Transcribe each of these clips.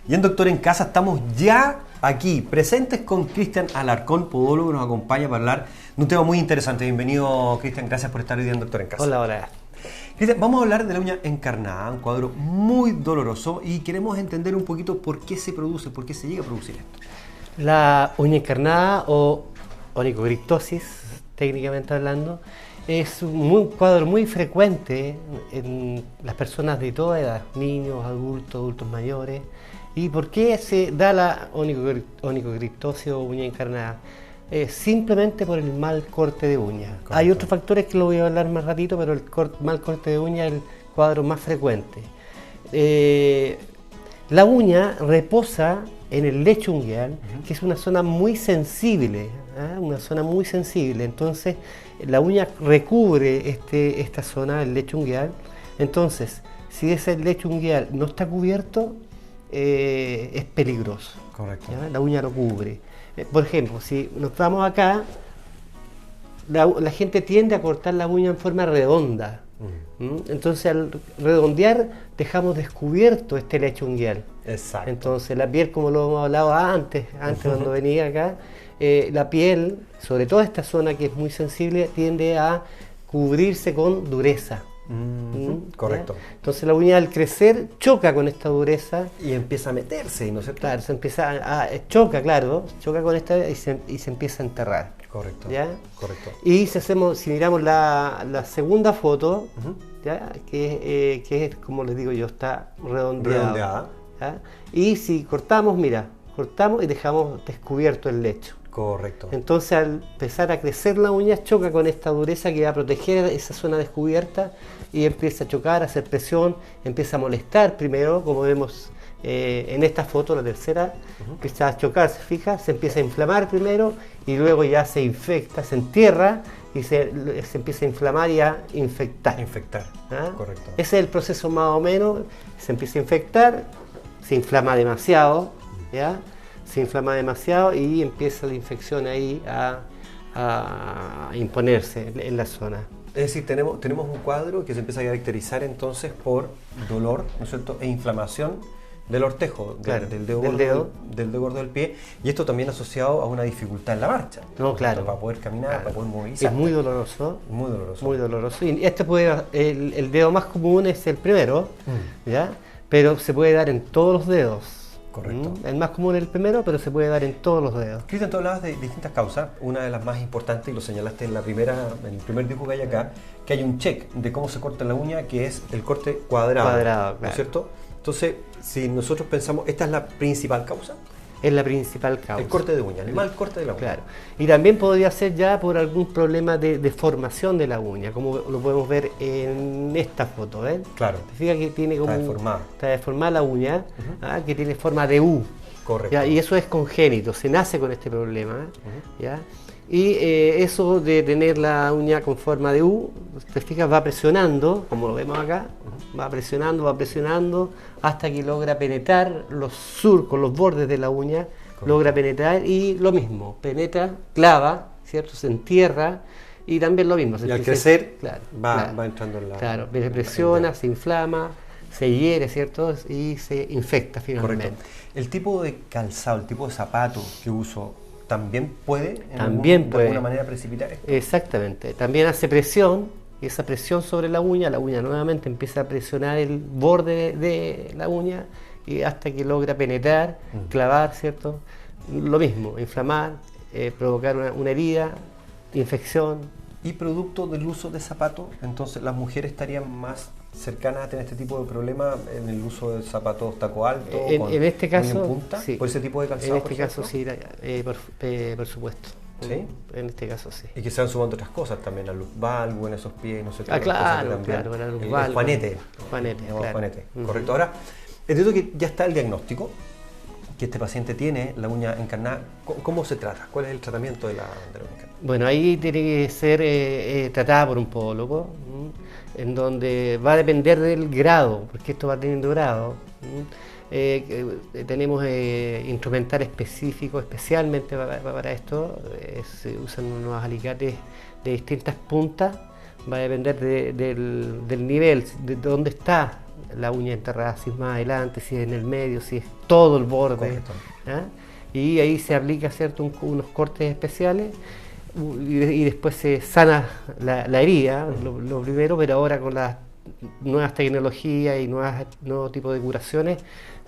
Y en Doctor en Casa estamos ya aquí, presentes con Cristian Alarcón, podólogo, que nos acompaña para hablar de un tema muy interesante. Bienvenido, Cristian, gracias por estar hoy día en Doctor en Casa. Hola, hola. Cristian, vamos a hablar de la uña encarnada, un cuadro muy doloroso, y queremos entender un poquito por qué se produce, por qué se llega a producir esto. La uña encarnada o onicocriptosis, técnicamente hablando, es un cuadro muy frecuente en las personas de toda edad, niños, adultos mayores. ¿Y por qué se da la onicocriptosis o uña encarnada? Simplemente por el mal corte de uña. Correcto. Hay otros factores que lo voy a hablar más ratito, pero el mal corte de uña es el cuadro más frecuente. La uña reposa en el lecho ungueal, que es una zona muy sensible, una zona muy sensible. Entonces, la uña recubre esta zona, el lecho ungueal. Entonces, si ese lecho ungueal no está cubierto, es peligroso. Correcto. ¿Ya? La uña lo cubre. Por ejemplo, si nos vamos acá, la gente tiende a cortar la uña en forma redonda. Entonces, al redondear, dejamos descubierto este lecho ungueal. Exacto. Entonces, la piel, como lo hemos hablado antes cuando venía acá, la piel, sobre todo esta zona que es muy sensible, tiende a cubrirse con dureza. Correcto. ¿Ya? Entonces la uña al crecer choca con esta dureza y empieza a meterse, ¿no es cierto? Claro, se empieza choca con esta y se empieza a enterrar. Correcto. ¿Ya? Correcto. Y si miramos la segunda foto, ¿ya? Que es, como les digo yo, está redondeada. ¿Ya? Y si cortamos y dejamos descubierto el lecho. Correcto. Entonces, al empezar a crecer la uña, choca con esta dureza que va a proteger esa zona descubierta y empieza a chocar, a hacer presión, empieza a molestar primero, como vemos en esta foto, la tercera, empieza a chocar, se fija, se empieza a inflamar primero y luego ya se infecta, se entierra y se empieza a inflamar y a infectar. Correcto. Ese es el proceso más o menos, se empieza a infectar, se inflama demasiado, ¿ya? Se inflama demasiado y empieza la infección ahí a imponerse en la zona. Es decir, tenemos un cuadro que se empieza a caracterizar entonces por dolor, ¿no es cierto?, e inflamación del ortejo, claro, del dedo gordo del pie, y esto también asociado a una dificultad en la marcha. No, claro. Para poder caminar, claro. para poder movilizar. Es muy doloroso. Muy doloroso. Muy doloroso. Y el dedo más común es el primero, ¿ya? Pero se puede dar en todos los dedos. Correcto. El más común es el primero, pero se puede dar en todos los dedos. Cristian, tú hablabas de distintas causas. Una de las más importantes, y lo señalaste en el primer dibujo que hay acá, que hay un check de cómo se corta la uña, que es el corte cuadrado. Claro. ¿No es cierto? Entonces, si nosotros pensamos, ¿esta es la principal causa? Es la principal causa. El corte de uña, el mal corte de la uña. Claro. Y también podría ser ya por algún problema de deformación de la uña, como lo podemos ver en esta foto, ¿ves? Claro. Te fijas que tiene como está deformada la uña, que tiene forma de U. Correcto. ¿Ya? Y eso es congénito, se nace con este problema, ¿ya? Y eso de tener la uña con forma de U, te fijas, va presionando, como lo vemos acá, va presionando hasta que logra penetrar los surcos, los bordes de la uña, logra penetrar y lo mismo, penetra, clava, ¿cierto? Se entierra y también lo mismo. Y al crecer va entrando en la... Claro, presiona, se inflama, se hiere, ¿cierto? Y se infecta finalmente. Correcto. El tipo de calzado, el tipo de zapato que uso, ¿también puede de alguna manera precipitar esto? Exactamente. También hace presión, y esa presión sobre la uña nuevamente empieza a presionar el borde de la uña y hasta que logra penetrar, clavar, ¿cierto? Lo mismo, inflamar, provocar una herida, infección. Y producto del uso de zapatos, entonces las mujeres estarían más cercanas a tener este tipo de problema en el uso de zapatos taco alto, en este caso, en punta, sí. por ese tipo de calzado. En este caso sí, por supuesto. ¿Sí? En este caso sí. Y que se van sumando otras cosas también, la luz valgo en esos pies, no sé qué. Claro, el juanete. Juanete. Correcto. Ahora, entiendo que ya está el diagnóstico que este paciente tiene, la uña encarnada. ¿Cómo se trata? ¿Cuál es el tratamiento de la uña encarnada? Bueno, ahí tiene que ser tratada por un podólogo, en donde va a depender del grado, porque esto va teniendo grado. Tenemos instrumental específico especialmente para esto, se usan unos alicates de distintas puntas, va a depender del nivel, de dónde está la uña enterrada, si es más adelante, si es en el medio, si es todo el borde. Correcto. Y ahí se aplica, ¿cierto?, unos cortes especiales y después se sana la herida, lo primero, pero ahora con las nuevas tecnologías y nuevos tipos de curaciones,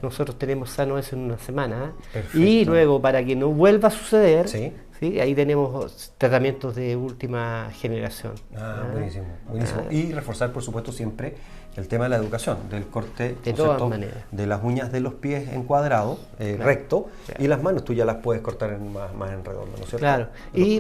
nosotros tenemos sano eso en una semana. Y luego, para que no vuelva a suceder, ¿Sí? ¿sí? Ahí tenemos tratamientos de última generación. Buenísimo, buenísimo. Y reforzar, por supuesto, siempre el tema de la educación, del corte de todas maneras, de las uñas de los pies en cuadrado, recto, y las manos tú ya las puedes cortar más en redondo, ¿no es cierto? Claro, y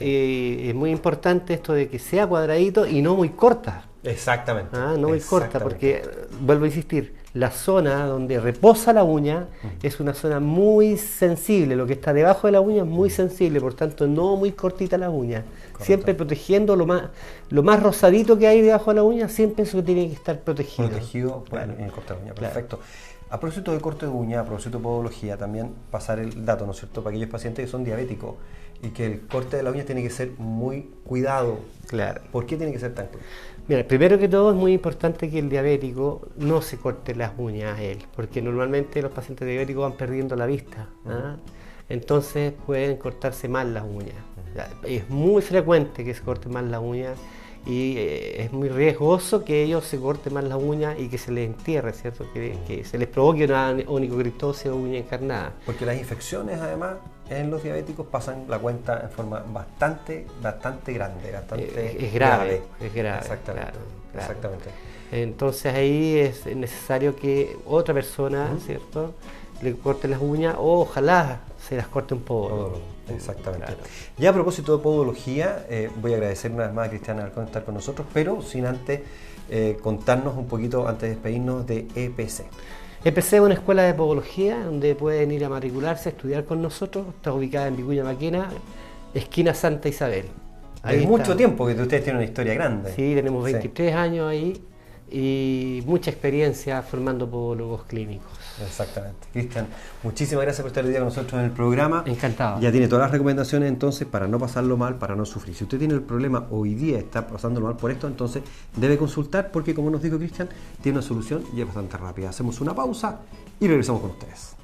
es muy importante esto de que sea cuadradito y no muy corta. Exactamente. No muy corta, porque, vuelvo a insistir, la zona donde reposa la uña es una zona muy sensible, lo que está debajo de la uña es muy sensible, por tanto no muy cortita la uña. Correcto. Siempre protegiendo lo más rosadito que hay debajo de la uña, siempre eso tiene que estar protegido. Protegido en el corte de uña, perfecto. A propósito de corte de uña, a propósito de podología, también pasar el dato, ¿no es cierto?, para aquellos pacientes que son diabéticos y que el corte de la uña tiene que ser muy cuidado. Claro. ¿Por qué tiene que ser tan cuidado? Mira, primero que todo es muy importante que el diabético no se corte las uñas a él, porque normalmente los pacientes diabéticos van perdiendo la vista, entonces pueden cortarse mal las uñas. Es muy frecuente que se corte mal las uñas y es muy riesgoso que ellos se corten mal las uñas y que se les entierre, ¿cierto? Que se les provoque una onicocriptosis o uña encarnada. Porque las infecciones, además, en los diabéticos pasan la cuenta en forma bastante grande, es grave. Exactamente. Claro. Exactamente. Entonces ahí es necesario que otra persona, ¿cierto?, le corte las uñas o ojalá se las corte un poco. Exactamente. Claro. Ya a propósito de podología, voy a agradecer una vez más a Cristian Alarcón estar con nosotros, pero sin antes contarnos un poquito, antes de despedirnos, de EPC. EPC es una escuela de podología donde pueden ir a matricularse, a estudiar con nosotros. Está ubicada en Vicuña Maquena, esquina Santa Isabel. Hay mucho tiempo que ustedes tienen una historia grande. Sí, tenemos 23 años ahí y mucha experiencia formando podólogos clínicos. Exactamente. Cristian, muchísimas gracias por estar hoy día con nosotros en el programa. Encantado. Ya tiene todas las recomendaciones entonces para no pasarlo mal, para no sufrir. Si usted tiene el problema hoy día, está pasándolo mal por esto, entonces debe consultar porque, como nos dijo Cristian, tiene una solución y es bastante rápida. Hacemos una pausa y regresamos con ustedes.